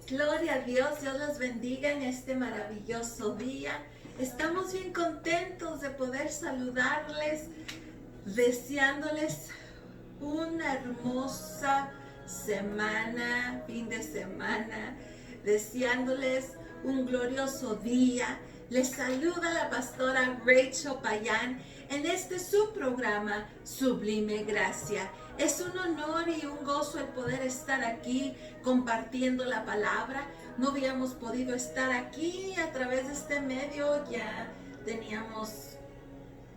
Gloria a Dios, Dios los bendiga en este maravilloso día. Estamos bien contentos de poder saludarles, deseándoles una hermosa semana, fin de semana, deseándoles un glorioso día. Les saluda la pastora Rachel Payán en este su programa Sublime Gracia. Es un honor y un gozo el poder estar aquí compartiendo la palabra. No habíamos podido estar aquí a través de este medio, ya teníamos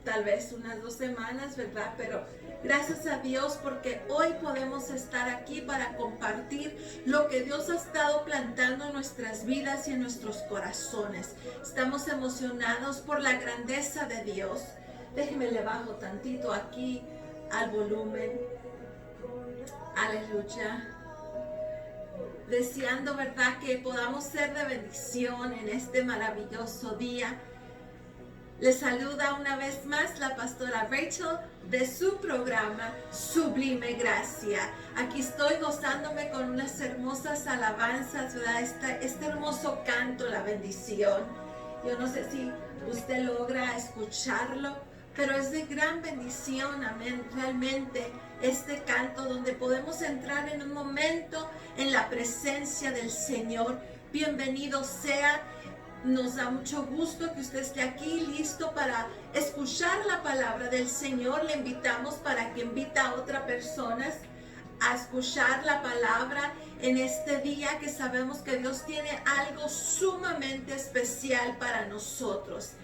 tal vez unas 2 semanas, ¿verdad? Pero gracias a Dios porque hoy podemos estar aquí para compartir lo que Dios ha estado plantando en nuestras vidas y en nuestros corazones. Estamos emocionados por la grandeza de Dios. Déjenme le bajo tantito aquí al volumen. Aleluya. Deseando, ¿verdad?, que podamos ser de bendición en este maravilloso día. Les saluda una vez más la pastora Rachel de su programa Sublime Gracia. Aquí estoy gozándome con unas hermosas alabanzas, ¿verdad? Este hermoso canto, la bendición. Yo no sé si usted logra escucharlo, pero es de gran bendición, amén, realmente este canto donde podemos entrar en un momento en la presencia del Señor. Bienvenido sea. Nos da mucho gusto que usted esté aquí listo para escuchar la palabra del Señor. Le invitamos para que invite a otras personas a escuchar la palabra en este día, que sabemos que Dios tiene algo sumamente especial para nosotros.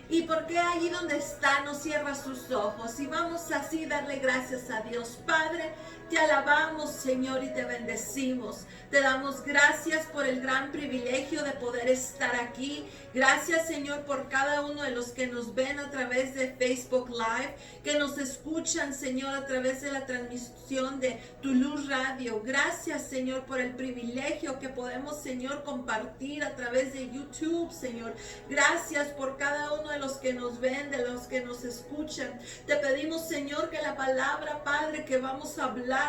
Y porque allí donde está no cierra sus ojos y vamos así darle gracias a Dios. Padre, te alabamos, Señor, y te bendecimos. Te damos gracias por el gran privilegio de poder estar aquí. Gracias, Señor, por cada uno de los que nos ven a través de Facebook Live, que nos escuchan, Señor, a través de la transmisión de Tu Luz Radio. Gracias, Señor, por el privilegio que podemos, Señor, compartir a través de YouTube, Señor. Gracias por cada uno de los que nos ven, de los que nos escuchan. Te pedimos, Señor, que la palabra, Padre, que vamos a hablar,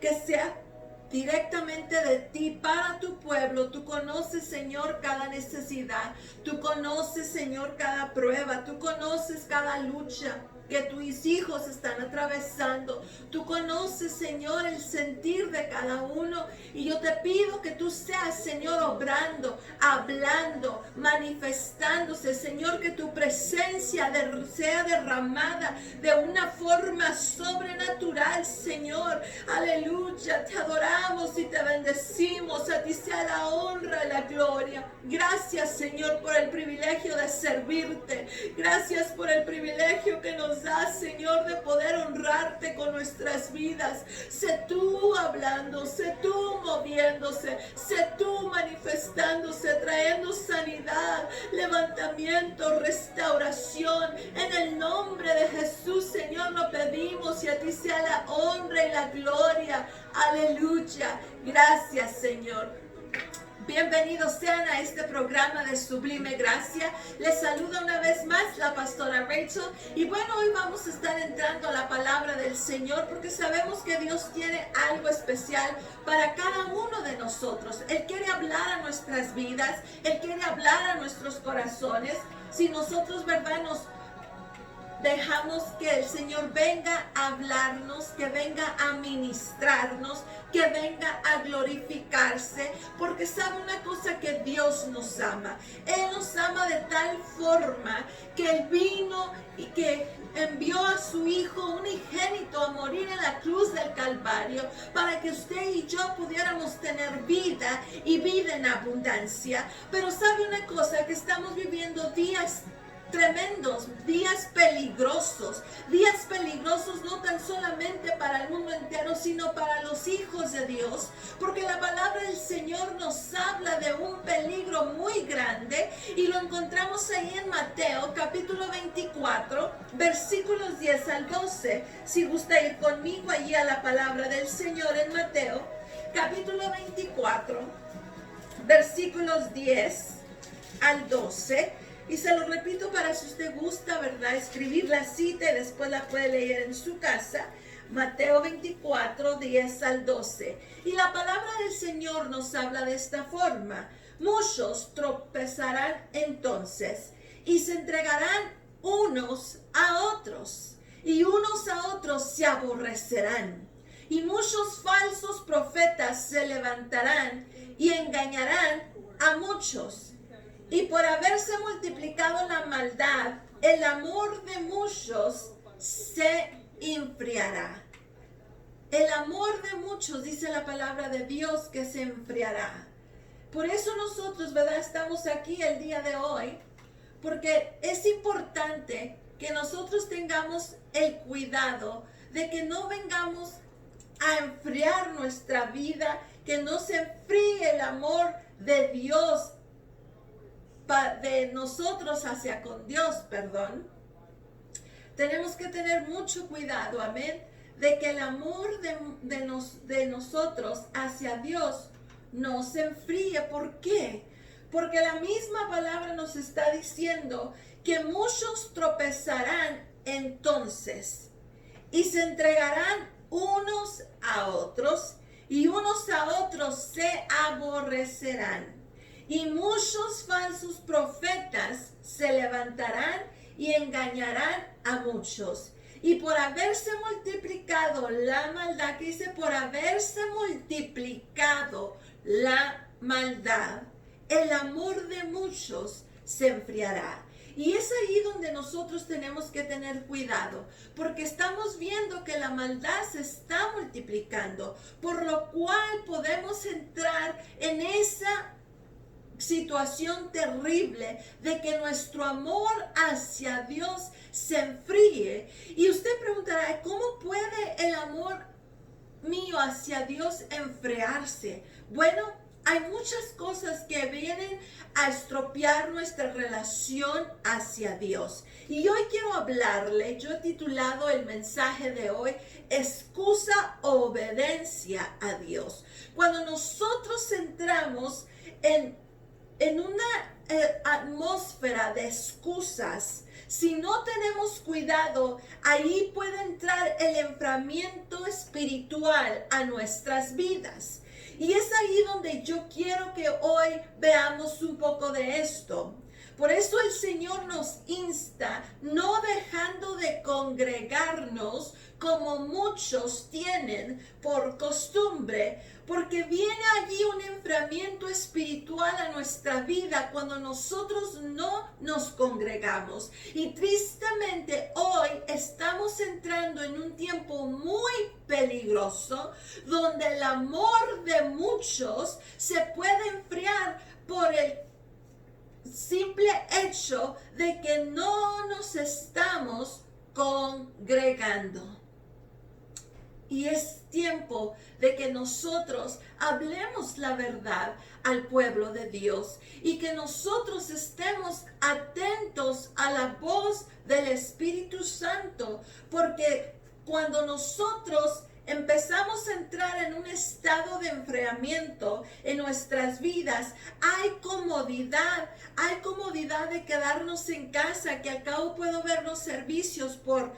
que sea directamente de ti para tu pueblo. Tú conoces, Señor, cada necesidad. Tú conoces, Señor, cada prueba. Tú conoces cada lucha que tus hijos están atravesando. Tú conoces, Señor, el sentir de cada uno. Y yo te pido que tú seas, Señor, obrando, hablando, manifestándose. Señor, que tu presencia sea derramada de una forma sobrenatural, Señor. Aleluya, te adoramos y te bendecimos. A ti sea la honra y la gloria. Gracias, Señor, por el privilegio de servirte. Gracias por el privilegio que nos das, Señor, de poder honrarte con nuestras vidas. Sé tú hablando, sé tú moviéndose, sé tú manifestándose, trayendo sanidad, levantamiento, restauración. En el nombre de Jesús, Señor, lo pedimos y a ti sea la honra y la gloria. Aleluya. Gracias, Señor. Bienvenidos sean a este programa de Sublime Gracia. Les saluda una vez más la pastora Rachel. Y bueno, hoy vamos a estar entrando a la palabra del Señor porque sabemos que Dios tiene algo especial para cada uno de nosotros. Él quiere hablar a nuestras vidas. Él quiere hablar a nuestros corazones. Si nosotros, ¿verdad?, nos dejamos que el Señor venga a hablarnos, que venga a ministrarnos, que venga a glorificarse, porque sabe una cosa, que Dios nos ama. Él nos ama de tal forma que Él vino y que envió a su Hijo unigénito a morir en la cruz del Calvario para que usted y yo pudiéramos tener vida y vida en abundancia. Pero sabe una cosa, que estamos viviendo días tremendos, días peligrosos no tan solamente para el mundo entero, sino para los hijos de Dios, porque la palabra del Señor nos habla de un peligro muy grande y lo encontramos ahí en Mateo capítulo 24 versículos 10 al 12. Si gusta ir conmigo allí a la palabra del Señor en Mateo capítulo 24 versículos 10 al 12. Y se lo repito para si usted gusta, ¿verdad?, escribir la cita y después la puede leer en su casa. Mateo 24, 10 al 12. Y la palabra del Señor nos habla de esta forma. Muchos tropezarán entonces y se entregarán unos a otros, y unos a otros se aborrecerán. Y muchos falsos profetas se levantarán y engañarán a muchos. Y por haberse multiplicado la maldad, el amor de muchos se enfriará. El amor de muchos, dice la palabra de Dios, que se enfriará. Por eso nosotros, ¿verdad? Estamos aquí el día de hoy, porque es importante que nosotros tengamos el cuidado de que no vengamos a enfriar nuestra vida, que no se enfríe el amor de Dios, de nosotros hacia con Dios, perdón. Tenemos que tener mucho cuidado, amén, de que el amor de nosotros hacia Dios no se enfríe. ¿Por qué? Porque la misma palabra nos está diciendo que muchos tropezarán entonces y se entregarán unos a otros y unos a otros se aborrecerán. Y muchos falsos profetas se levantarán y engañarán a muchos. Y por haberse multiplicado la maldad, que dice, por haberse multiplicado la maldad, el amor de muchos se enfriará. Y es ahí donde nosotros tenemos que tener cuidado, porque estamos viendo que la maldad se está multiplicando, por lo cual podemos entrar en esa situación terrible de que nuestro amor hacia Dios se enfríe. Y usted preguntará, ¿cómo puede el amor mío hacia Dios enfriarse? Bueno, hay muchas cosas que vienen a estropear nuestra relación hacia Dios. Y hoy quiero hablarle, yo he titulado el mensaje de hoy, excusa o obediencia a Dios. Cuando nosotros entramos en una atmósfera de excusas, si no tenemos cuidado, ahí puede entrar el enfriamiento espiritual a nuestras vidas. Y es ahí donde yo quiero que hoy veamos un poco de esto. Por eso el Señor nos insta, no dejando de congregarnos como muchos tienen por costumbre, porque viene allí un enfriamiento espiritual a nuestra vida cuando nosotros no nos congregamos. Y tristemente hoy estamos entrando en un tiempo muy peligroso donde el amor de muchos se puede enfriar por el simple hecho de que no nos estamos congregando. Y es tiempo de que nosotros hablemos la verdad al pueblo de Dios y que nosotros estemos atentos a la voz del Espíritu Santo, porque cuando nosotros empezamos a entrar en un estado de enfriamiento en nuestras vidas, hay comodidad de quedarnos en casa, que al cabo puedo ver los servicios por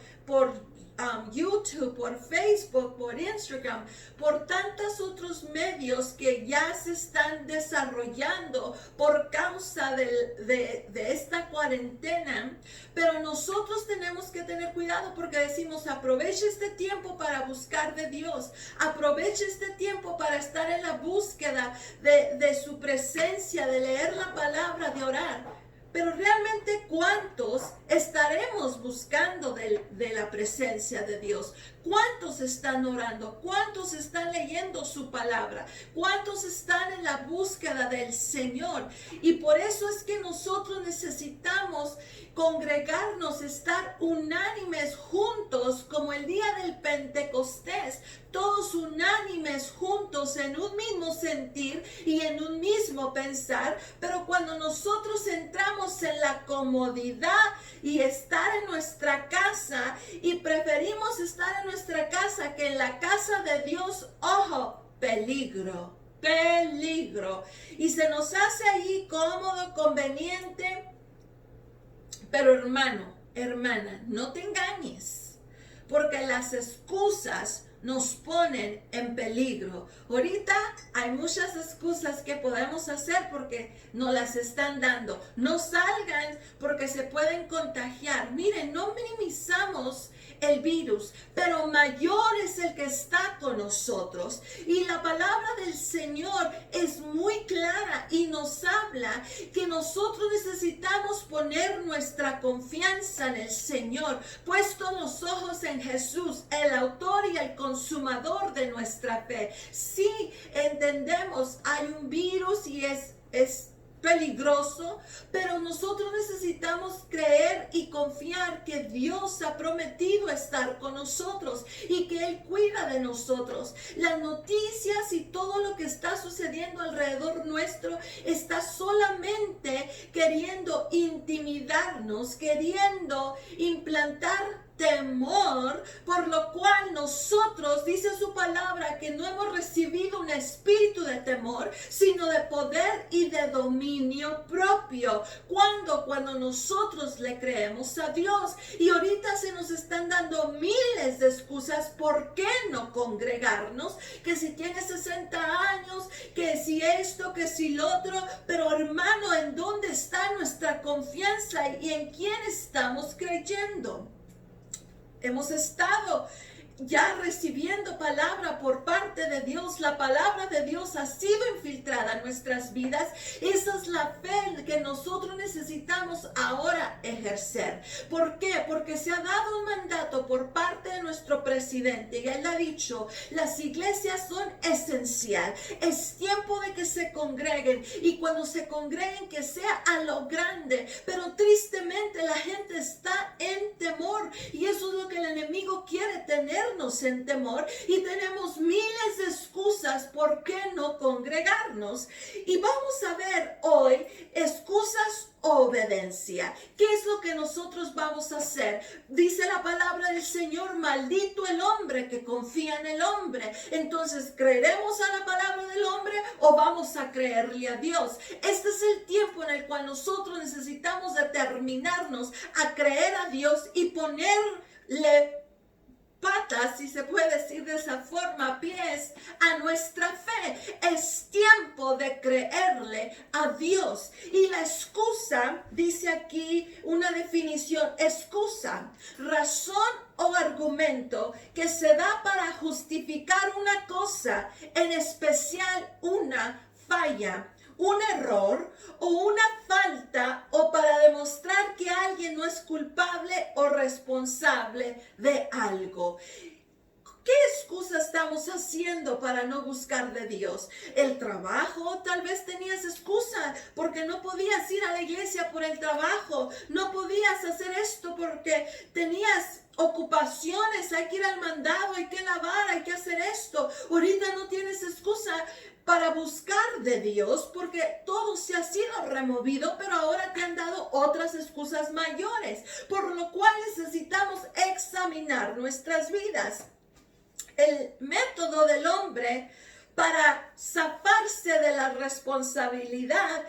YouTube, por Facebook, por Instagram, por tantos otros medios que ya se están desarrollando por causa de esta cuarentena. Pero nosotros tenemos que tener cuidado porque decimos, aproveche este tiempo para buscar de Dios, aproveche este tiempo para estar en la búsqueda de su presencia, de leer la palabra, de orar. Pero realmente, ¿cuántos estaremos buscando de la presencia de Dios? ¿Cuántos están orando? ¿Cuántos están leyendo su palabra? ¿Cuántos están en la búsqueda del Señor? Y por eso es que nosotros necesitamos congregarnos, estar unánimes juntos, como el día del Pentecostés, todos unánimes juntos en un mismo sentir y en un mismo pensar. Pero cuando nosotros entramos en la comodidad y estar en nuestra casa, y preferimos estar en nuestra casa que en la casa de Dios, ojo, peligro, peligro. Y se nos hace ahí cómodo, conveniente. Pero hermano, hermana, no te engañes, porque las excusas nos ponen en peligro. Ahorita hay muchas excusas que podemos hacer porque nos las están dando. No salgan porque se pueden contagiar. Miren, no minimizamos el virus, pero mayor es el que está con nosotros. Y la palabra del Señor es muy clara y nos habla que nosotros necesitamos poner nuestra confianza en el Señor, puesto los ojos en Jesús, el autor y el consumador de nuestra fe. Sí, entendemos, hay un virus y es peligroso, pero nosotros necesitamos creer y confiar que Dios ha prometido estar con nosotros y que Él cuida de nosotros. Las noticias y todo lo que está sucediendo alrededor nuestro está solamente queriendo intimidarnos, queriendo implantar temor, por lo cual nosotros, dice su palabra, que no hemos recibido un espíritu de temor, sino de poder y de dominio propio. Cuando nosotros le creemos a Dios. Y ahorita se nos están dando miles de excusas por qué no congregarnos, que si tienes 60 años, que si esto, que si lo otro, pero hermano, ¿en dónde está nuestra confianza y en quién estamos creyendo? Hemos estado ya recibiendo palabra por parte de Dios. La palabra de Dios ha sido infiltrada en nuestras vidas. Esa es la fe que nosotros necesitamos ahora ejercer. ¿Por qué? Porque se ha dado un mandato por parte de nuestro presidente y él ha dicho, las iglesias son esencial. Es tiempo de que se congreguen y cuando se congreguen que sea a lo grande. Pero tristemente la gente está en temor y eso es lo que el enemigo quiere, tener en temor, y tenemos miles de excusas por qué no congregarnos. Y vamos a ver hoy excusas o obediencia. ¿Qué es lo que nosotros vamos a hacer? Dice la palabra del Señor, maldito el hombre que confía en el hombre. Entonces, ¿creeremos a la palabra del hombre o vamos a creerle a Dios? Este es el tiempo en el cual nosotros necesitamos determinarnos a creer a Dios y ponerle patas, si se puede decir de esa forma, pies a nuestra fe. Es tiempo de creerle a Dios. Y la excusa, dice aquí una definición, excusa, razón o argumento que se da para justificar una cosa, en especial una falla, un error o una falta, o para demostrar que alguien no es culpable o responsable de algo. ¿Qué excusa estamos haciendo para no buscar de Dios? El trabajo, tal vez tenías excusa porque no podías ir a la iglesia por el trabajo, no podías hacer esto porque tenías ocupaciones, hay que ir al mandado, hay que lavar, hay que hacer esto. Ahorita no tienes excusa para buscar de Dios porque todo se ha sido removido, pero ahora te han dado otras excusas mayores, por lo cual necesitamos examinar nuestras vidas. El método del hombre para zafarse de la responsabilidad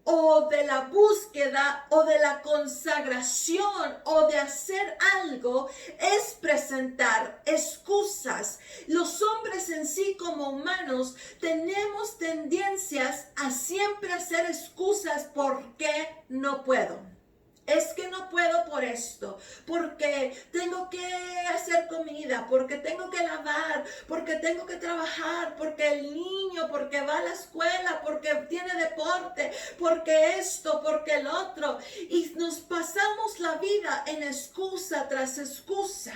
o de la búsqueda o de la consagración o de hacer algo es presentar excusas. Los hombres en sí como humanos tenemos tendencias a siempre hacer excusas por qué no puedo. Es que no puedo por esto, porque tengo que hacer comida, porque tengo que lavar, porque tengo que trabajar, porque el niño, porque va a la escuela, porque tiene deporte, porque esto, porque el otro. Y nos pasamos la vida en excusa tras excusa.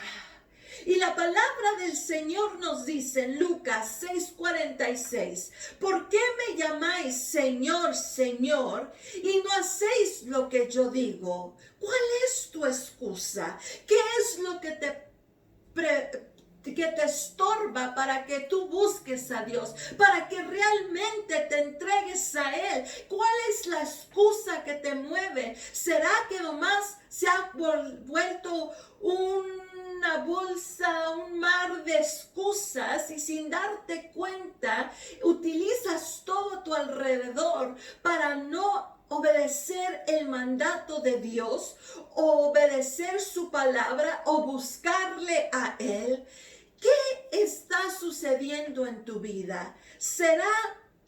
Y la palabra del Señor nos dice en Lucas 6:46, ¿por qué me llamáis Señor, Señor, y no hacéis lo que yo digo? ¿Cuál es tu excusa? ¿Qué es lo que te estorba para que tú busques a Dios, para que realmente te entregues a Él? ¿Cuál es la excusa que te mueve? ¿Será que nomás se ha vuelto una bolsa, un mar de excusas y sin darte cuenta utilizas todo a tu alrededor para no obedecer el mandato de Dios, o obedecer su palabra, o buscarle a Él. ¿Qué está sucediendo en tu vida? ¿Será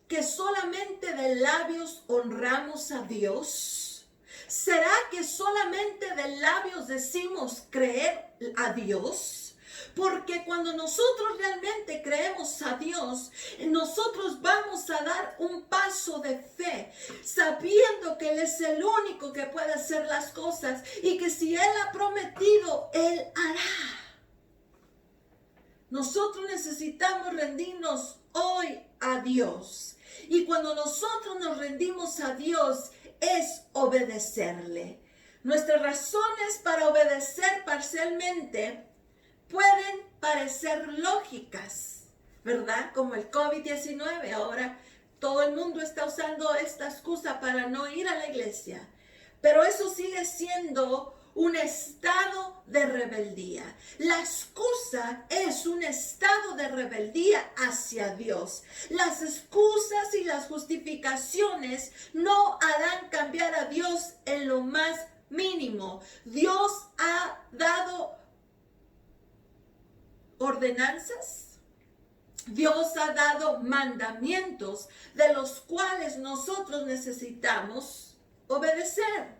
que solamente de labios honramos a Dios? ¿Será que solamente de labios decimos creer a Dios? Porque cuando nosotros realmente creemos a Dios, nosotros vamos a dar un paso de fe, sabiendo que Él es el único que puede hacer las cosas y que si Él ha prometido, Él hará. Nosotros necesitamos rendirnos hoy a Dios. Y cuando nosotros nos rendimos a Dios, es obedecerle. Nuestras razones para obedecer parcialmente pueden parecer lógicas, ¿verdad? Como el COVID-19. Ahora todo el mundo está usando esta excusa para no ir a la iglesia. Pero eso sigue siendo un estado de rebeldía. La excusa es un estado de rebeldía hacia Dios. Las excusas y las justificaciones no harán cambiar a Dios en lo más mínimo. Dios ha dado ordenanzas. Dios ha dado mandamientos de los cuales nosotros necesitamos obedecer.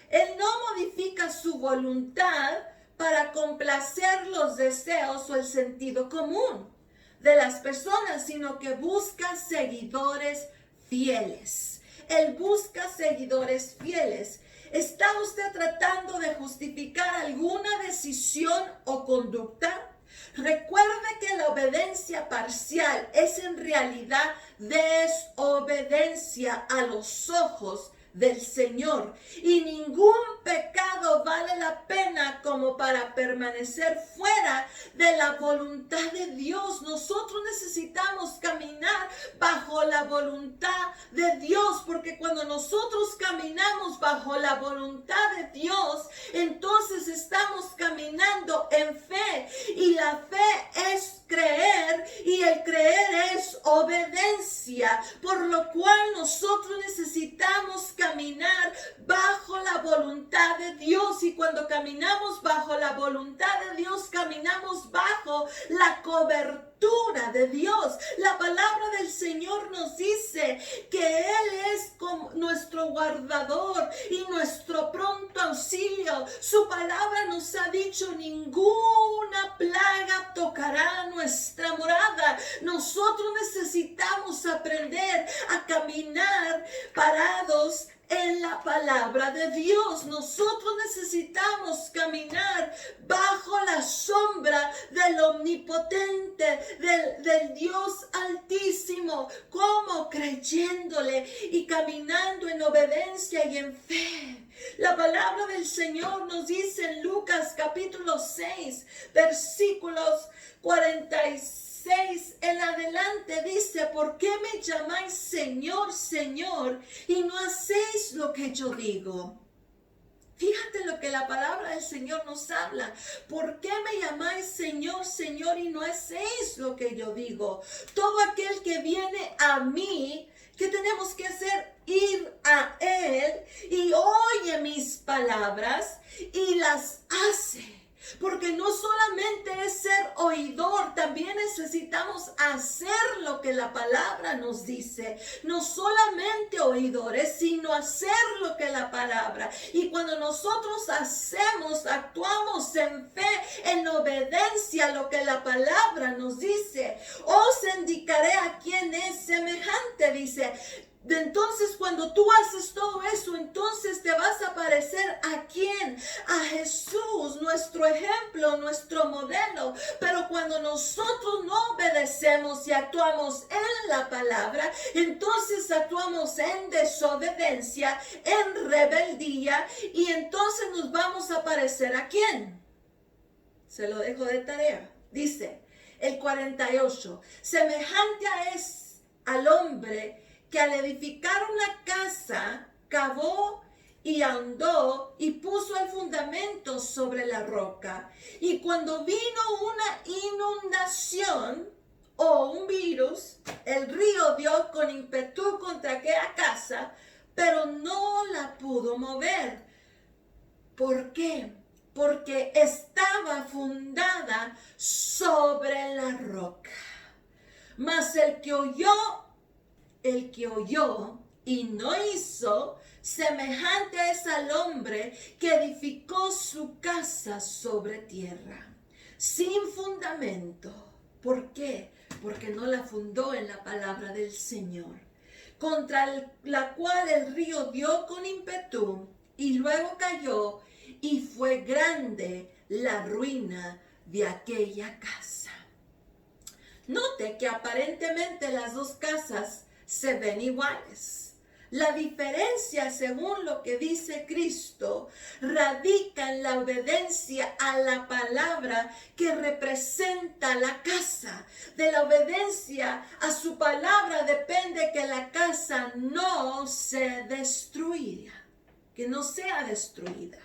Él no modifica su voluntad para complacer los deseos o el sentido común de las personas, sino que busca seguidores fieles. Él busca seguidores fieles. ¿Está usted tratando de justificar alguna decisión o conducta? Recuerde que la obediencia parcial es en realidad desobediencia a los ojos del Señor, y ningún pecado vale la pena como para permanecer fuera de la voluntad de Dios. Nosotros necesitamos caminar bajo la voluntad de Dios, porque cuando nosotros caminamos bajo la voluntad de Dios, entonces estamos caminando en fe, y la fe es creer, y el creer es obediencia, por lo cual nosotros necesitamos caminar bajo la voluntad de Dios. Y cuando caminamos bajo la voluntad de Dios, caminamos bajo la cobertura de Dios. La palabra del Señor nos dice que Él es como nuestro guardador y nuestro pronto auxilio. Su palabra nos ha dicho: ninguna plaga tocará nuestra morada. Nosotros necesitamos aprender a caminar parados en la palabra de Dios. Nosotros necesitamos caminar bajo la sombra del omnipotente, del Dios altísimo, como creyéndole y caminando en obediencia y en fe. La palabra del Señor nos dice en Lucas capítulo 6, versículos 46 en adelante, dice: ¿por qué me llamáis Señor, Señor, y no hacéis lo que yo digo? Fíjate lo que la palabra del Señor nos habla. ¿Por qué me llamáis Señor, Señor, y no hacéis lo que yo digo? Todo aquel que viene a mí, ¿qué tenemos que hacer? Ir a Él y oye mis palabras y las hace. Porque no solamente es ser oidor, también necesitamos hacer lo que la palabra nos dice. No solamente oidores, sino hacer lo que la palabra. Y cuando nosotros hacemos, actuamos en fe, en obediencia a lo que la palabra nos dice. Os indicaré a quién es semejante, dice. Entonces, cuando tú haces todo eso, entonces te vas a parecer ¿a quién? A Jesús, nuestro ejemplo, nuestro modelo. Pero cuando nosotros no obedecemos y actuamos en la palabra, entonces actuamos en desobediencia, en rebeldía, y entonces nos vamos a parecer ¿a quién? Se lo dejo de tarea. Dice el 48, semejante al hombre que al edificar una casa, cavó y ahondó y puso el fundamento sobre la roca. Y cuando vino una inundación o un virus, el río dio con ímpetu contra aquella casa, pero no la pudo mover. ¿Por qué? Porque estaba fundada sobre la roca. Mas el que oyó y no hizo, semejante es al hombre que edificó su casa sobre tierra, sin fundamento. ¿Por qué? Porque no la fundó en la palabra del Señor, contra la cual el río dio con ímpetu, y luego cayó, y fue grande la ruina de aquella casa. Note que aparentemente las dos casas se ven iguales. La diferencia, según lo que dice Cristo, radica en la obediencia a la palabra que representa la casa. De la obediencia a su palabra depende que la casa no se destruya, que no sea destruida.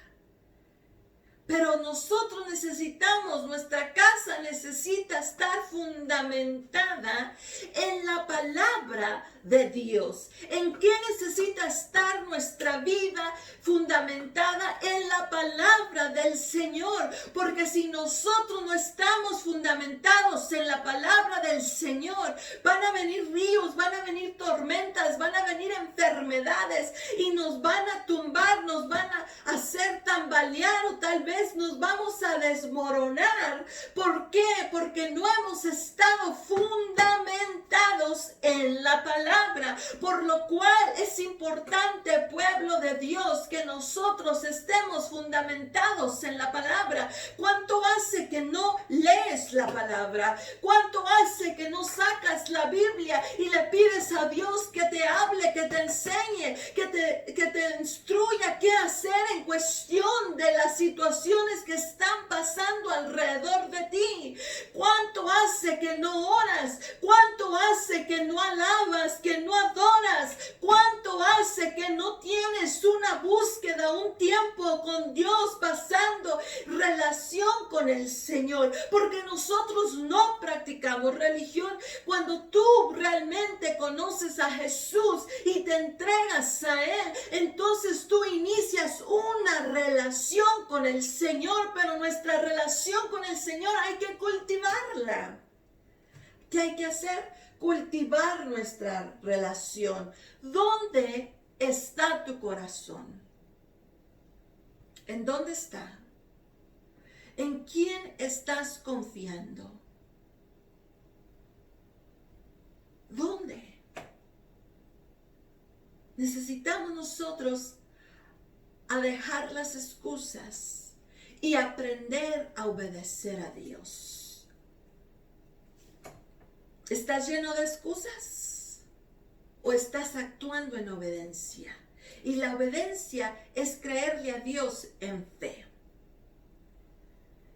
Pero nosotros necesitamos, nuestra casa necesita estar fundamentada en la palabra de Dios. ¿En qué necesita estar nuestra vida fundamentada? En la palabra del Señor. Porque si nosotros no estamos fundamentados en la palabra del Señor, van a venir ríos, van a venir tormentas, van a venir enfermedades y nos van a tumbar, nos van a hacer tambalear o tal vez nos vamos a desmoronar. ¿Por qué? Porque no hemos estado fundamentados en la palabra. Por lo cual es importante, pueblo de Dios, que nosotros estemos fundamentados en la palabra. ¿Cuánto hace que no lees la palabra? ¿Cuánto hace que no sacas la Biblia y le pides a Dios que te hable, que te enseñe, que te instruya qué hacer en cuestión de la situación que están pasando alrededor de ti? ¿Cuánto hace que no oras? ¿Cuánto hace que no alabas, que no adoras? ¿Cuánto hace que no tienes una búsqueda, un tiempo con Dios, pasando relación con el Señor? Porque nosotros no practicamos religión. Cuando tú realmente conoces a Jesús y te entregas a Él, entonces tú inicias una relación con el Señor, pero nuestra relación con el Señor hay que cultivarla. ¿Qué hay que hacer? Cultivar nuestra relación. ¿Dónde está tu corazón? ¿En dónde está? ¿En quién estás confiando? ¿Dónde? Necesitamos nosotros a dejar las excusas y aprender a obedecer a Dios. ¿Estás lleno de excusas o estás actuando en obediencia? Y la obediencia es creerle a Dios en fe.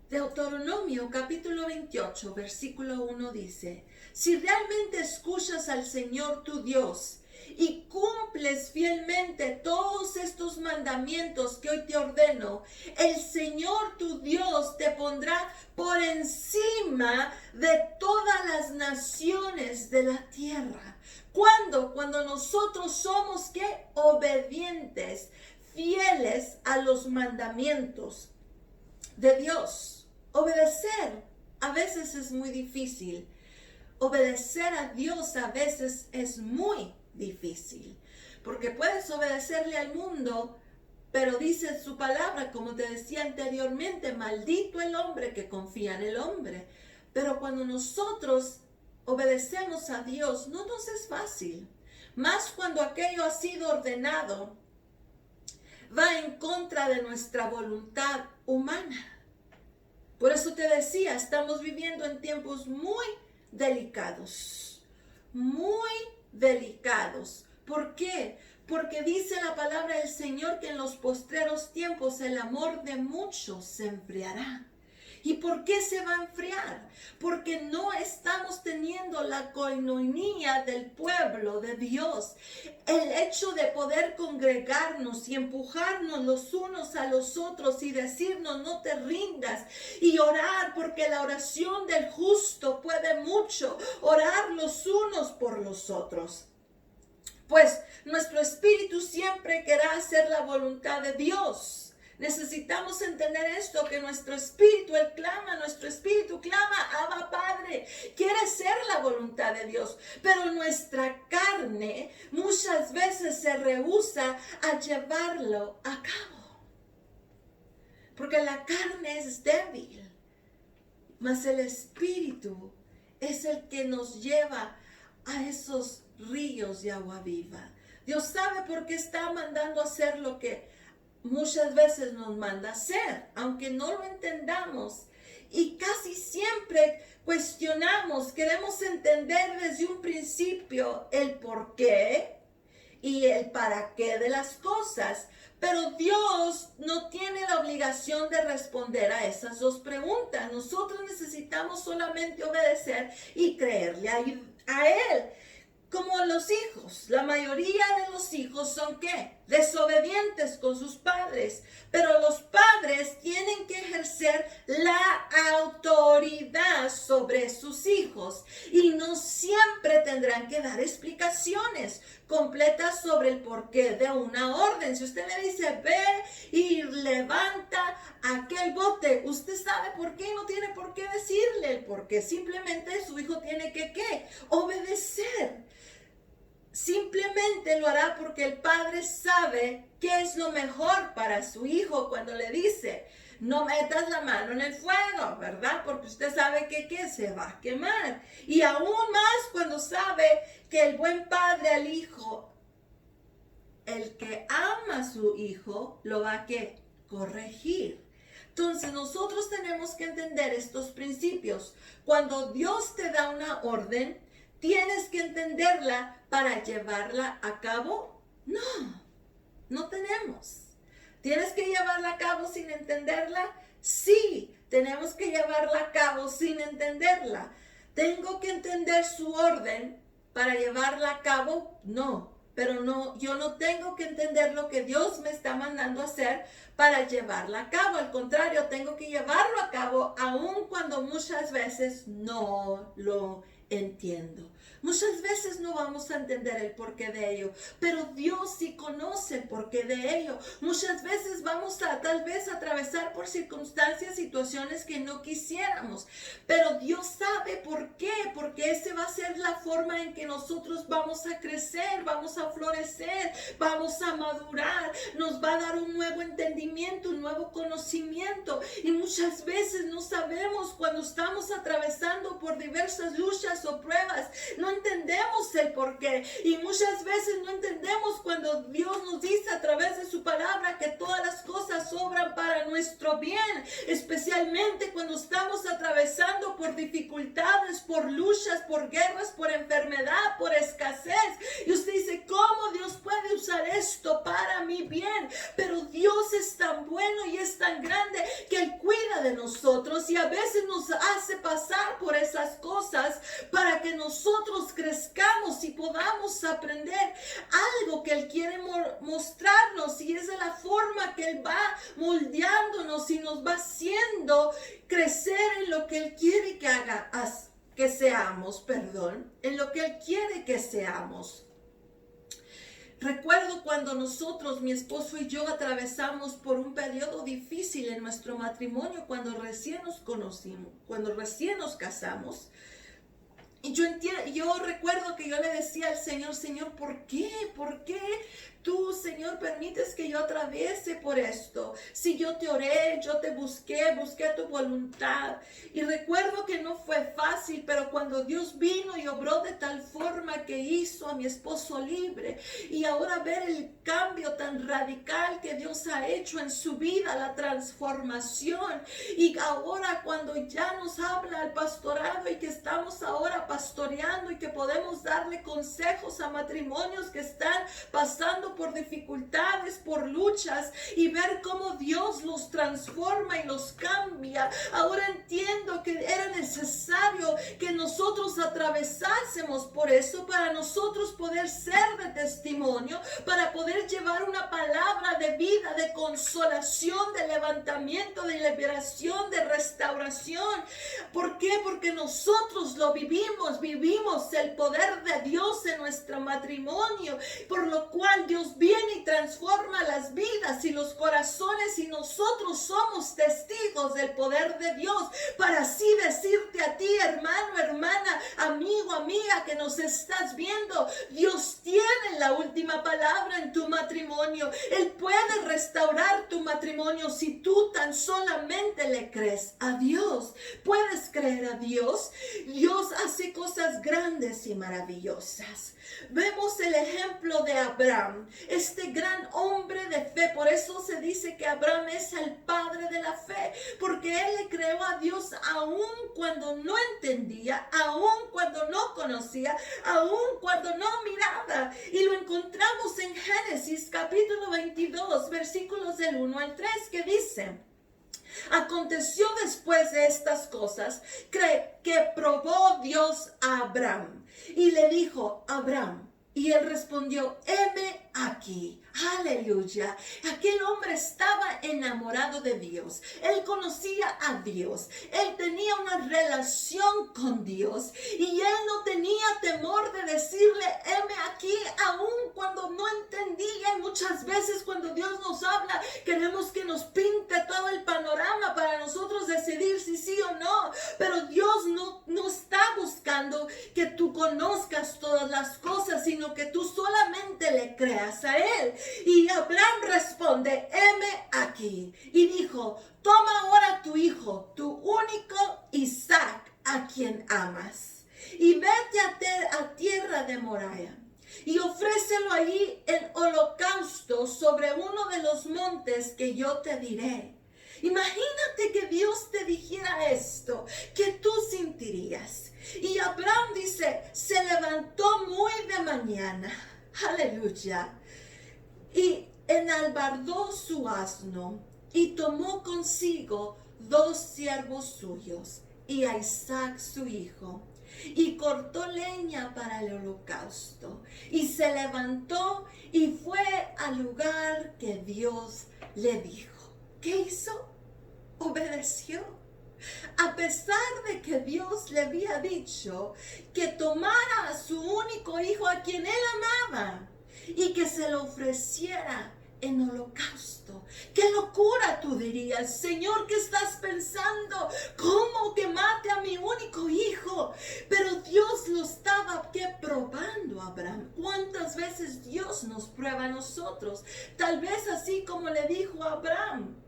Deuteronomio capítulo 28, versículo 1 dice: si realmente escuchas al Señor tu Dios y cumples fielmente todos estos mandamientos que hoy te ordeno, el Señor tu Dios te pondrá por encima de todas las naciones de la tierra. ¿Cuándo? Cuando nosotros somos ¿qué? Obedientes, fieles a los mandamientos de Dios. Obedecer a veces es muy difícil. Obedecer a Dios a veces es muy difícil, porque puedes obedecerle al mundo, pero dice su palabra, como te decía anteriormente, maldito el hombre que confía en el hombre. Pero cuando nosotros obedecemos a Dios, no nos es fácil, más cuando aquello ha sido ordenado, va en contra de nuestra voluntad humana. Por eso te decía, estamos viviendo en tiempos muy delicados, muy delicados. ¿Por qué? Porque dice la palabra del Señor que en los postreros tiempos el amor de muchos se enfriará. ¿Y por qué se va a enfriar? Porque no estamos teniendo la coinonía del pueblo de Dios. El hecho de poder congregarnos y empujarnos los unos a los otros y decirnos no te rindas y orar, porque la oración del justo puede mucho. Orar los unos por los otros. Pues nuestro espíritu siempre querrá hacer la voluntad de Dios. Necesitamos entender esto, que nuestro espíritu clama, Abba Padre, quiere hacer la voluntad de Dios, pero nuestra carne muchas veces se rehúsa a llevarlo a cabo, porque la carne es débil, mas el espíritu es el que nos lleva a esos ríos de agua viva. Dios sabe por qué está mandando hacer lo que muchas veces nos manda hacer, aunque no lo entendamos. Y casi siempre cuestionamos, queremos entender desde un principio el por qué y el para qué de las cosas. Pero Dios no tiene la obligación de responder a esas dos preguntas. Nosotros necesitamos solamente obedecer y creerle a Él. Como los hijos, la mayoría de los hijos son ¿qué? Desobedientes con sus padres, pero los padres tienen que ejercer la autoridad sobre sus hijos y no siempre tendrán que dar explicaciones completas sobre el porqué de una orden. Si usted le dice, ve y levanta aquel bote, usted sabe por qué, no tiene por qué decirle el porqué, simplemente su hijo tiene que ¿qué? Obedecer. Simplemente lo hará porque el padre sabe qué es lo mejor para su hijo cuando le dice, no metas la mano en el fuego, ¿verdad? Porque usted sabe que se va a quemar. Y aún más cuando sabe que el buen padre al hijo, el que ama a su hijo, lo va a corregir. Entonces nosotros tenemos que entender estos principios. Cuando Dios te da una orden, ¿tienes que entenderla para llevarla a cabo? No tenemos. ¿Tienes que llevarla a cabo sin entenderla? Sí, tenemos que llevarla a cabo sin entenderla. ¿Tengo que entender su orden para llevarla a cabo? No, pero yo no tengo que entender lo que Dios me está mandando a hacer para llevarla a cabo. Al contrario, tengo que llevarlo a cabo aun cuando muchas veces no lo entiendo. Muchas veces no vamos a entender el porqué de ello, pero Dios sí conoce el porqué de ello. Muchas veces vamos a tal vez atravesar por circunstancias, situaciones que no quisiéramos, pero Dios sabe por qué, porque esa va a ser la forma en que nosotros vamos a crecer, vamos a florecer, vamos a madurar, nos va a dar un nuevo entendimiento, un nuevo conocimiento. Y muchas veces no sabemos cuando estamos atravesando por diversas luchas o pruebas, no entendemos el porqué, y muchas veces no entendemos cuando Dios nos dice a través de su palabra que todas las cosas obran para nuestro bien, especialmente cuando estamos atravesando por dificultades, por luchas, por guerras, por enfermedad, por escasez, y usted dice, ¿cómo Dios puede usar esto para mi bien? Pero Dios es tan bueno y es tan grande que Él cuida de nosotros y a veces nos hace pasar por esas cosas para que nosotros crezcamos y podamos aprender algo que Él quiere mostrarnos, y es de la forma que Él va moldeándonos y nos va haciendo crecer en lo que Él quiere que seamos, en lo que Él quiere que seamos. Recuerdo cuando nosotros, mi esposo y yo, atravesamos por un periodo difícil en nuestro matrimonio cuando recién nos conocimos, cuando recién nos casamos. Y yo recuerdo que yo le decía al Señor, Señor, ¿por qué? ¿Por qué tú, Señor, permites que yo atraviese por esto? Si yo te oré, yo te busqué tu voluntad. Y recuerdo que no fue fácil, pero cuando Dios vino y obró de tal forma que hizo a mi esposo libre, y ahora ver el cambio tan radical que Dios ha hecho en su vida, la transformación, y ahora cuando ya nos habla al pastorado y que estamos ahora pastoreando y que podemos darle consejos a matrimonios que están pasando por dificultades, por luchas y ver cómo Dios los transforma y los cambia. Ahora entiendo que era necesario que nosotros atravesásemos por eso para nosotros poder ser de testimonio, para poder llevar una palabra de vida, de consolación, de levantamiento, de liberación, de restauración. ¿Por qué? Porque nosotros lo vivimos el poder de Dios en nuestro matrimonio, por lo cual Dios viene y transforma las vidas y los corazones, y nosotros somos testigos del poder de Dios, para así decirte a ti, hermano, hermana, amigo, amiga, que nos estás viendo, Dios tiene la última palabra en tu matrimonio. Él puede restaurar tu matrimonio si tú tan solamente le crees a Dios. ¿Puedes creer a Dios? Dios hace cosas grandes y maravillosas. Vemos el ejemplo de Abraham, este gran hombre de fe. Por eso se dice que Abraham es el padre de la fe, porque él le creó a Dios aun cuando no entendía, aun cuando no conocía, aun cuando no miraba. Y lo encontramos en Génesis capítulo 22, versículos del 1 al 3, que dice: aconteció después de estas cosas que probó Dios a Abraham y le dijo: Abraham. Y él respondió: heme aquí. Aleluya. Aquel hombre estaba enamorado de Dios. Él conocía a Dios. Él tenía una relación con Dios. Y él no tenía temor de decirle: heme aquí, aun cuando no entendía. Y muchas veces cuando Dios nos habla, queremos que nos pinte todo el panorama para nosotros decidir si sí o no. Pero Dios no está buscando que tú conozcas todas las cosas, sino que tú solamente le creas a Él. Y Abraham responde: heme aquí. Y dijo: toma ahora tu hijo, tu único Isaac, a quien amas, y vete a tierra de Moriah, y ofrécelo allí en holocausto sobre uno de los montes que yo te diré. Imagínate que Dios te dijera esto, ¿qué tú sentirías? Y Abraham dice: se levantó muy de mañana, aleluya, y enalbardó su asno, y tomó consigo 2 siervos suyos, y a Isaac su hijo, y cortó leña para el holocausto, y se levantó y fue al lugar que Dios le dijo. ¿Qué hizo? Obedeció. A pesar de que Dios le había dicho que tomara a su único hijo, a quien él amaba, y que se lo ofreciera en holocausto. ¡Qué locura! Tú dirías: Señor, ¿qué estás pensando? ¿Cómo que mate a mi único hijo? Pero Dios lo estaba probando a Abraham. ¿Cuántas veces Dios nos prueba a nosotros? Tal vez así como le dijo a Abraham.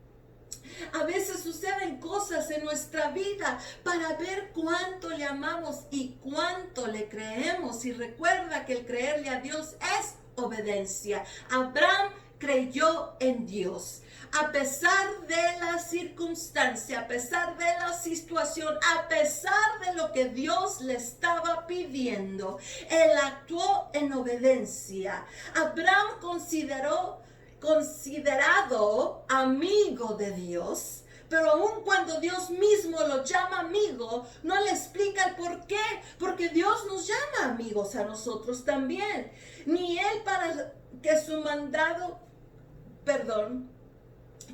A veces suceden cosas en nuestra vida para ver cuánto le amamos y cuánto le creemos. Y recuerda que el creerle a Dios es obediencia. Abraham creyó en Dios. A pesar de la circunstancia, a pesar de la situación, a pesar de lo que Dios le estaba pidiendo, él actuó en obediencia. Abraham considerado amigo de Dios, pero aun cuando Dios mismo lo llama amigo, no le explica el por qué, porque Dios nos llama amigos a nosotros también. Ni él para que su mandado,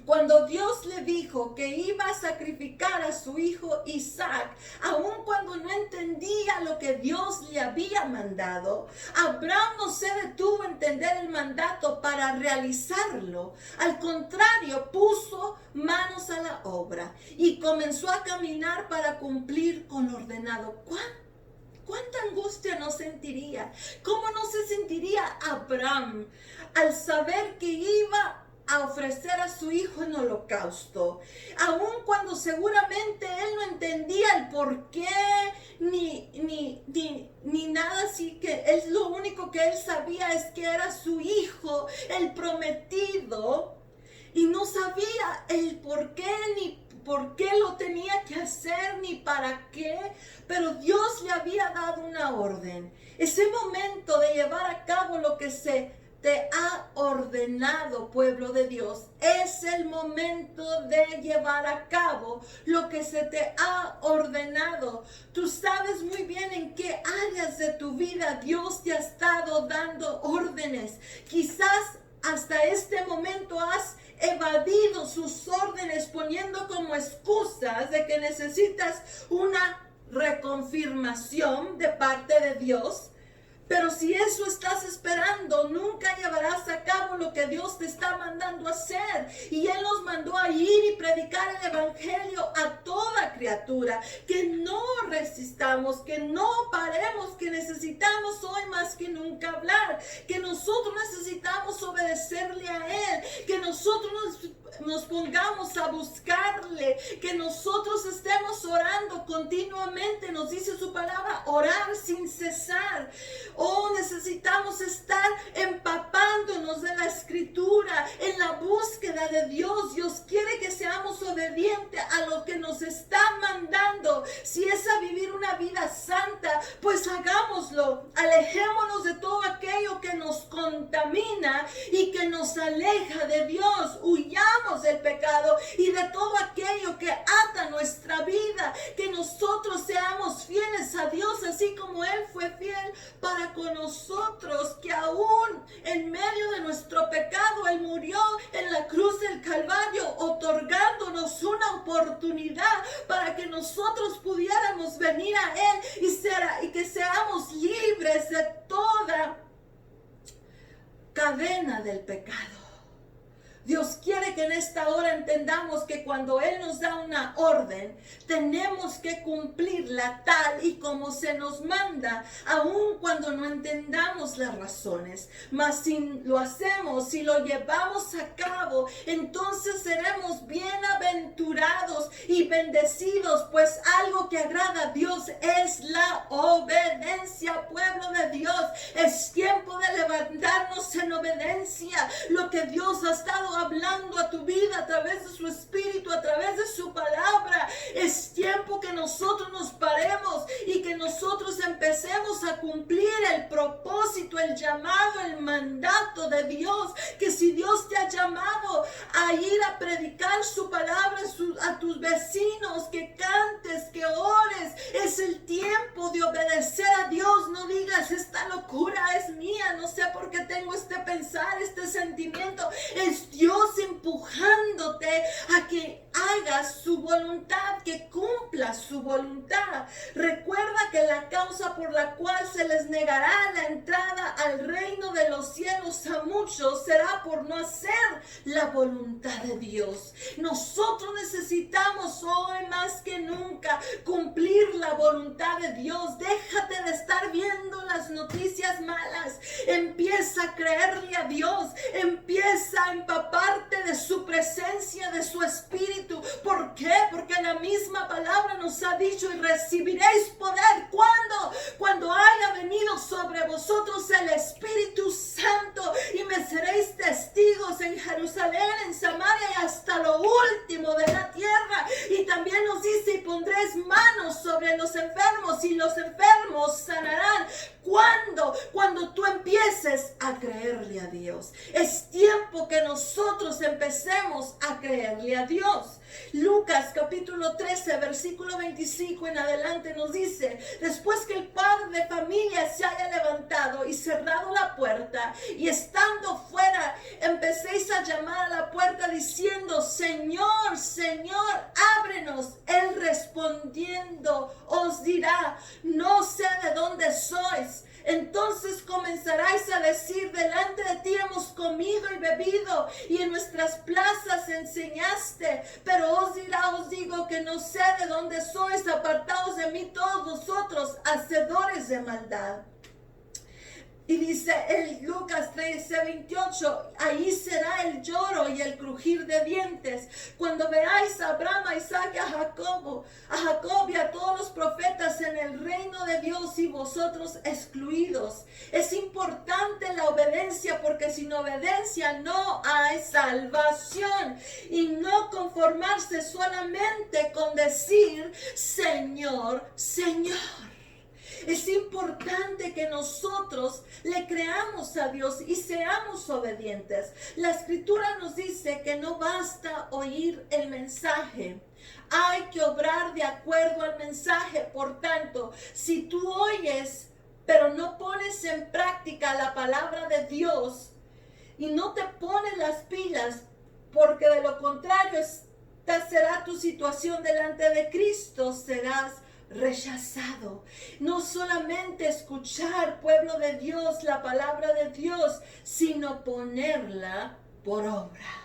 cuando Dios le dijo que iba a sacrificar a su hijo Isaac, aun cuando no entendía lo que Dios le había mandado, Abraham no se detuvo a entender el mandato para realizarlo. Al contrario, puso manos a la obra y comenzó a caminar para cumplir con lo ordenado. ¿Cuánta angustia no sentiría? ¿Cómo no se sentiría Abraham al saber que iba a ofrecer a su hijo en holocausto? Aun cuando seguramente él no entendía el por qué, ni nada así, que es lo único que él sabía es que era su hijo, el prometido, y no sabía el por qué, ni por qué lo tenía que hacer, ni para qué, pero Dios le había dado una orden. Ese momento de llevar a cabo lo que se te ha ordenado, pueblo de Dios. Es el momento de llevar a cabo lo que se te ha ordenado. Tú sabes muy bien en qué áreas de tu vida Dios te ha estado dando órdenes. Quizás hasta este momento has evadido sus órdenes poniendo como excusas de que necesitas una reconfirmación de parte de Dios. Pero si eso estás esperando, nunca llevarás a cabo lo que Dios te está mandando a hacer. Y Él nos mandó a ir y predicar el evangelio a toda criatura. Que no resistamos, que no paremos, que necesitamos hoy más que nunca hablar. Que nosotros necesitamos obedecerle a Él. Que nosotros nos pongamos a buscarle. Que nosotros estemos orando continuamente. Nos dice su palabra, orar sin cesar. Oh, necesitamos estar empapándonos de la escritura, en la búsqueda de Dios. Dios quiere que seamos obedientes a lo que nos está mandando. Si es a vivir una vida santa, pues hagámoslo. Alejémonos de todo aquello que nos contamina y que nos aleja de Dios. Huyamos del pecado y de todo aquello que ata nuestra vida. Que nosotros seamos fieles a Dios, así como Él fue fiel para con nosotros, que aún en medio de nuestro pecado Él murió en la cruz del Calvario, otorgándonos una oportunidad para que nosotros pudiéramos venir a Él y que seamos libres de toda cadena del pecado. Dios quiere que en esta hora entendamos que cuando Él nos da una orden, tenemos que cumplirla tal y como se nos manda, aun cuando no entendamos las razones. Mas si lo hacemos, si lo llevamos a cabo, entonces seremos bienaventurados y bendecidos, pues algo que agrada a Dios es la obediencia, pueblo de Dios. Es tiempo de levantarnos en obediencia. Lo que Dios ha estado hablando a tu vida a través de su espíritu, a través de su palabra. Es tiempo que nosotros nos paremos y que nosotros empecemos a cumplir el propósito, el llamado, el mandato de Dios. Que si Dios te ha llamado a ir a predicar su palabra a tus vecinos, que cantes, que ores, es el tiempo de obedecer a Dios. No digas, esta locura es mía, no sé por qué tengo este pensar, este sentimiento. Es Dios empujándote a que hagas su voluntad, que cumplas su voluntad. Recuerda que la causa por la cual se les negará la entrada al reino de los cielos a muchos será por no hacer la voluntad de Dios. Nosotros necesitamos hoy más que nunca cumplir la voluntad de Dios. Déjate de estar viendo las noticias malas. Empieza a creerle a Dios. Empieza a empaparte de su presencia, de su espíritu. ¿Por qué? Porque la misma palabra nos ha dicho, y recibiréis poder. ¿Cuándo? Cuando haya venido sobre vosotros el Espíritu Santo, y me seréis testigos en Jerusalén, en Samaria y hasta lo último de la tierra. Y también nos dice, y pondréis manos sobre los enfermos y los enfermos sanarán. ¿Cuándo? Cuando tú empieces a creerle a Dios. Es tiempo que nosotros empecemos a creerle a Dios. Lucas capítulo 13, versículo 25 en adelante nos dice: después que el padre de familia se haya levantado y cerrado la puerta, y estando fuera, empecéis a llamar a la puerta diciendo: Señor, Señor, ábrenos. Él respondiendo os dirá: no sé de dónde sois. Entonces comenzaréis a decir: delante de ti hemos comido y bebido, y en nuestras plazas enseñaste. Pero os dirá, os digo que no sé de dónde sois, apartaos de mí todos vosotros, hacedores de maldad. Y dice el Lucas 13, 28, ahí será el lloro y el crujir de dientes, cuando veáis a Abraham, a Isaac y a Jacob y a todos los profetas en el reino de Dios, y vosotros excluidos. Es importante la obediencia, porque sin obediencia no hay salvación. Y no conformarse solamente con decir: Señor, Señor. Es importante que nosotros le creamos a Dios y seamos obedientes. La escritura nos dice que no basta oír el mensaje. Hay que obrar de acuerdo al mensaje. Por tanto, si tú oyes, pero no pones en práctica la palabra de Dios y no te pones las pilas, porque de lo contrario esta será tu situación delante de Cristo, serás rechazado. No solamente escuchar, pueblo de Dios, la palabra de Dios, sino ponerla por obra.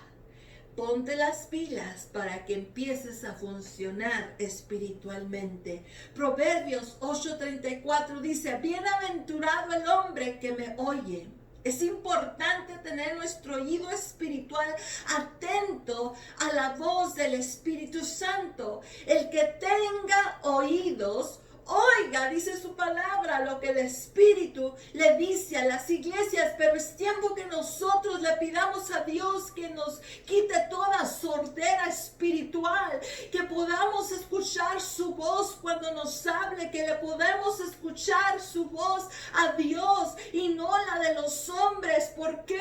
Ponte las pilas para que empieces a funcionar espiritualmente. Proverbios 8:34 dice, bienaventurado el hombre que me oye. Es importante tener nuestro oído espiritual atento a la voz del Espíritu Santo. El que tenga oídos, oiga, dice su palabra, lo que el Espíritu le dice a las iglesias. Pero es tiempo que nosotros le pidamos a Dios que nos quite toda sordera espiritual, que podamos escuchar su voz cuando nos hable, que le podamos escuchar su voz a Dios y no la de los hombres. ¿Por qué?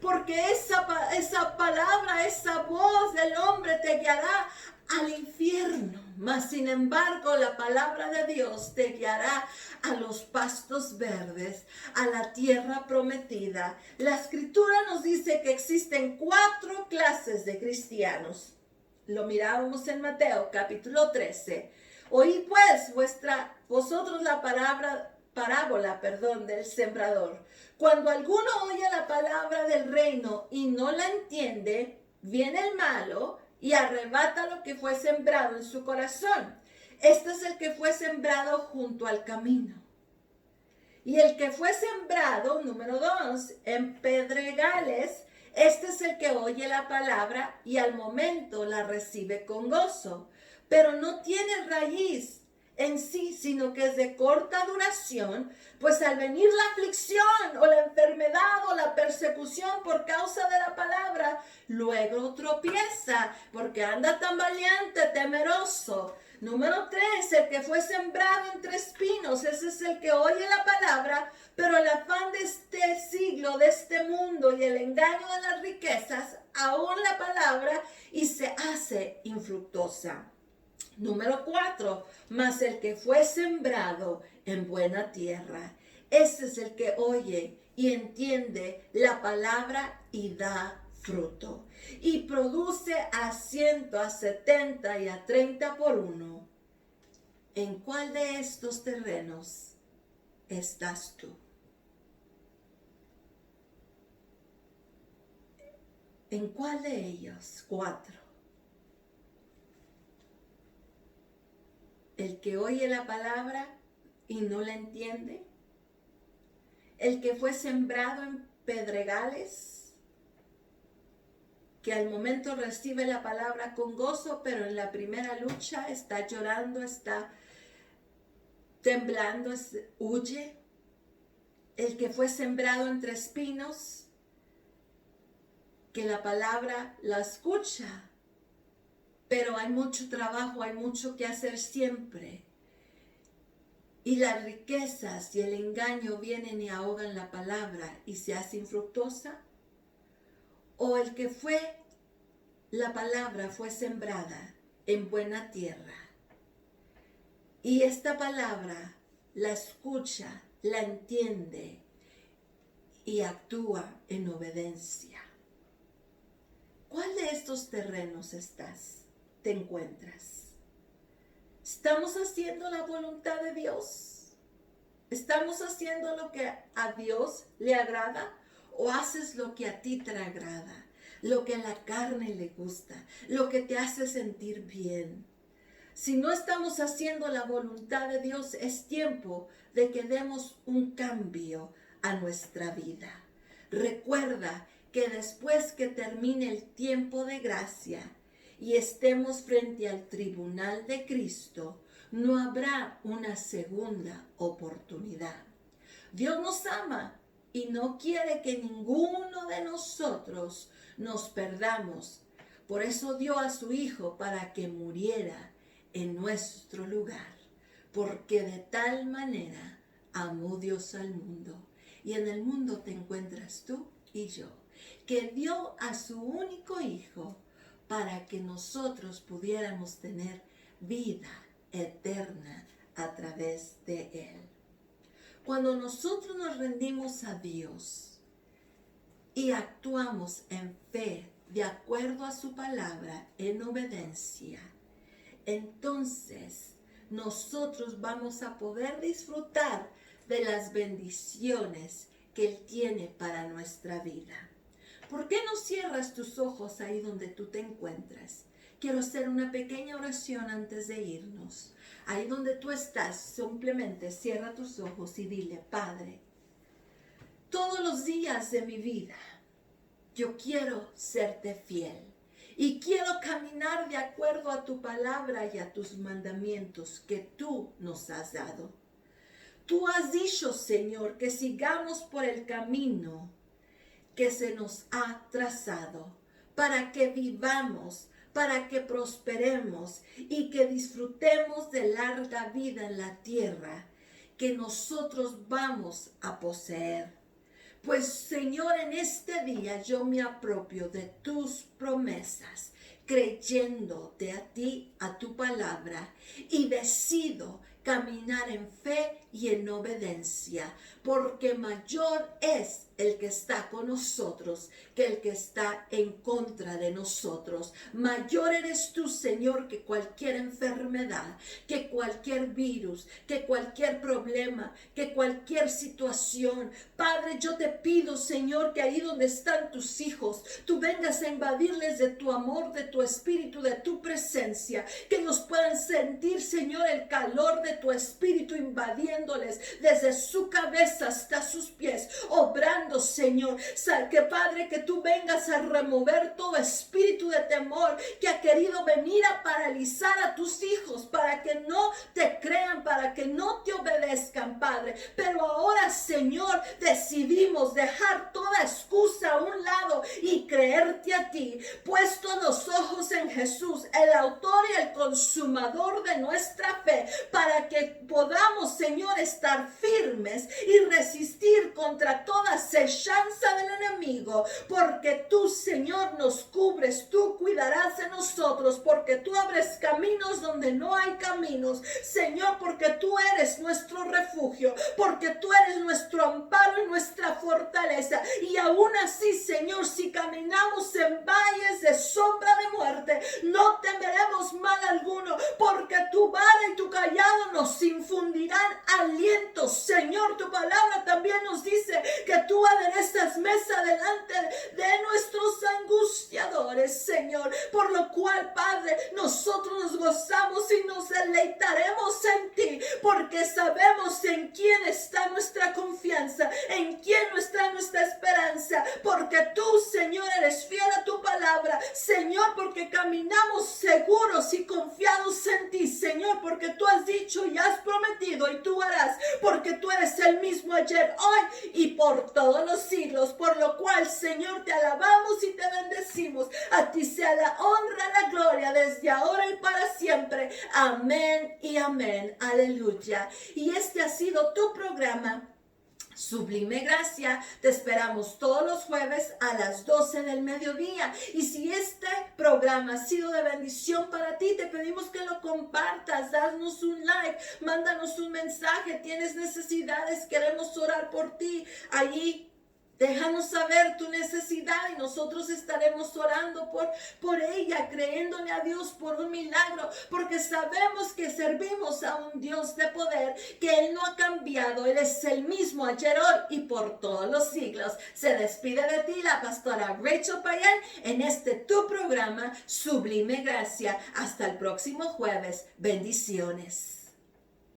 Porque esa palabra, esa voz del hombre te guiará al infierno, mas sin embargo la palabra de Dios te guiará a los pastos verdes, a la tierra prometida. La escritura nos dice que existen 4 clases de cristianos. Lo mirábamos en Mateo capítulo 13. Oí pues vosotros la parábola del sembrador. Cuando alguno oye la palabra del reino y no la entiende, viene el malo y arrebata lo que fue sembrado en su corazón. Este es el que fue sembrado junto al camino. Y el que fue sembrado, número 2, en pedregales, este es el que oye la palabra y al momento la recibe con gozo, pero no tiene raíz en sí, sino que es de corta duración, pues al venir la aflicción o la enfermedad o la persecución por causa de la palabra, luego tropieza, porque anda tambaleante, temeroso. Número 3, el que fue sembrado entre espinos, ese es el que oye la palabra, pero el afán de este siglo, de este mundo y el engaño de las riquezas, ahogan la palabra y se hace infructuosa. Número 4, mas el que fue sembrado en buena tierra, ese es el que oye y entiende la palabra y da fruto. Y produce a 100, a 70 y a 30 por uno. ¿En cuál de estos terrenos estás tú? ¿En cuál de ellos? 4. El que oye la palabra y no la entiende. El que fue sembrado en pedregales, que al momento recibe la palabra con gozo, pero en la primera lucha está llorando, está temblando, huye. El que fue sembrado entre espinos, que la palabra la escucha, pero hay mucho trabajo, hay mucho que hacer siempre. Y las riquezas y el engaño vienen y ahogan la palabra y se hace infructuosa. O el que la palabra fue sembrada en buena tierra. Y esta palabra la escucha, la entiende y actúa en obediencia. ¿Cuál de estos terrenos te encuentras? ¿Estamos haciendo la voluntad de Dios? ¿Estamos haciendo lo que a Dios le agrada? ¿O haces lo que a ti te agrada? Lo que a la carne le gusta, lo que te hace sentir bien. Si no estamos haciendo la voluntad de Dios, es tiempo de que demos un cambio a nuestra vida. Recuerda que después que termine el tiempo de gracia y estemos frente al tribunal de Cristo, no habrá una segunda oportunidad. Dios nos ama y no quiere que ninguno de nosotros nos perdamos. Por eso dio a su Hijo para que muriera en nuestro lugar. porque de tal manera amó Dios al mundo. Y en el mundo te encuentras tú y yo, que dio a su único Hijo para que nosotros pudiéramos tener vida eterna a través de Él. Cuando nosotros nos rendimos a Dios y actuamos en fe, de acuerdo a su palabra, en obediencia, entonces nosotros vamos a poder disfrutar de las bendiciones que Él tiene para nuestra vida. ¿Por qué no cierras tus ojos ahí donde tú te encuentras? Quiero hacer una pequeña oración antes de irnos. Ahí donde tú estás, simplemente cierra tus ojos y dile: Padre, todos los días de mi vida, yo quiero serte fiel y quiero caminar de acuerdo a tu palabra y a tus mandamientos que tú nos has dado. Tú has dicho, Señor, que sigamos por el camino que se nos ha trazado para que vivamos, para que prosperemos y que disfrutemos de larga vida en la tierra que nosotros vamos a poseer. Pues, Señor, en este día yo me apropio de tus promesas, creyéndote a ti, a tu palabra, y decido caminar en fe y en obediencia, porque mayor es el que está con nosotros que el que está en contra de nosotros. Mayor eres tú, Señor, que cualquier enfermedad, que cualquier virus, que cualquier problema, que cualquier situación. Padre, yo te pido, Señor, que ahí donde están tus hijos, tú vengas a invadirles de tu amor, de tu espíritu, de tu presencia, que ellos puedan sentir, Señor, el calor de tu espíritu invadiéndoles desde su cabeza hasta sus pies, obrando, Señor. Que Padre, que tú vengas a remover todo espíritu de temor que ha querido venir a paralizar a tus hijos para que no te crean, para que no te obedezcan, Padre. Pero ahora, Señor, decidimos dejar toda excusa a un lado y creerte a ti, puesto los ojos en Jesús, el autor y el consumador de nuestra fe, para que podamos, Señor, estar firmes y resistir contra toda acechanza del enemigo, porque tú, Señor, nos cubres, tú cuidarás de nosotros, porque tú abres caminos donde no hay caminos, Señor, porque tú eres nuestro refugio, porque tú eres nuestro amparo y nuestra fortaleza. Y aún así, Señor, si caminamos en valles de sombra de muerte, no temeremos mal alguno, porque tu vara y tu callado nos infundirán aliento. Señor, tu palabra también nos dice que tú aderezas mesa delante de nuestros angustiadores, Señor, por lo cual, Padre, nosotros nos gozamos y nos deleitaremos en ti, porque sabemos en quién está nuestra confianza, en quién está nuestra esperanza, porque tú, Señor, eres fiel a tu palabra, Señor, porque caminamos seguros y confiados en ti, Señor, porque tú has dicho y has prometido y tú harás, porque tú eres el mismo ayer, hoy y por todos los siglos, por lo cual, Señor, te alabamos y te bendecimos. A ti sea la honra, la gloria, desde ahora y para siempre. Amén y amén. Aleluya. Y este ha sido tu programa Sublime Gracia. Te esperamos todos los jueves a las 12 del mediodía. Y si este programa ha sido de bendición para ti, te pedimos que lo compartas, danos un like, mándanos un mensaje. Tienes necesidades, queremos orar por ti. Allí déjanos saber tu necesidad y nosotros estaremos orando por ella, creyéndole a Dios por un milagro, porque sabemos que servimos a un Dios de poder, que Él no ha cambiado. Él es el mismo ayer, hoy y por todos los siglos. Se despide de ti la pastora Rachel Payán en este tu programa Sublime Gracia. Hasta el próximo jueves. Bendiciones.